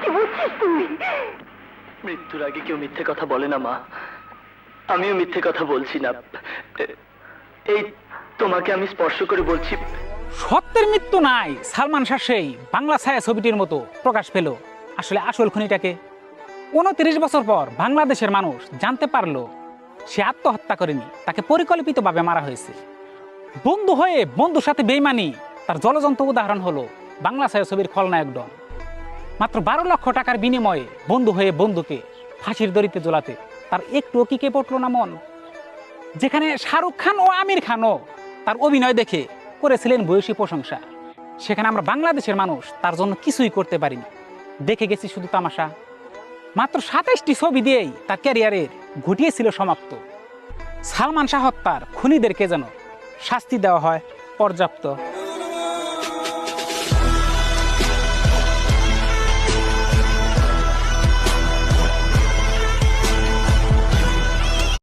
কি বলছিস তুই? মৃত্যুর আগে কেউ মিথ্যে কথা বলে না মা, আমিও মিথ্যে কথা বলছি না। এই তোমাকে আমি স্পর্শ করে বলছি, সত্যের মৃত্যু নাই। সালমান শাহ সেই বাংলা ছায়া ছবিটির মতো প্রকাশ পেল আসলে আসল খুনিটাকে। 29 বছর পর বাংলাদেশের মানুষ জানতে পারলো সে আত্মহত্যা করেনি, তাকে পরিকল্পিতভাবে মারা হয়েছে। বন্ধু হয়ে বন্ধুর সাথে বেইমানি তার জলজন্ত উদাহরণ হলো বাংলা ছায়া ছবির খলনায়ক ডন। মাত্র 12 লক্ষ টাকার বিনিময়ে বন্ধু হয়ে বন্ধুকে ফাঁসির দড়িতে ঝোলাতে তার একটুও কি কে পড়লো না মন? যেখানে শাহরুখ খান ও আমির খানও তার অভিনয় দেখে করেছিলেন বয়সী প্রশংসা, সেখানে আমরা বাংলাদেশের মানুষ তার জন্য কিছুই করতে পারিনি, দেখে গেছি শুধু তামাশা। মাত্র 27টি ছবি দিয়েই তার ক্যারিয়ারের ঘটিয়েছিল সমাপ্ত। সালমান শাহ হত্যার খুনিদেরকে যেন শাস্তি দেওয়া হয় পর্যাপ্ত।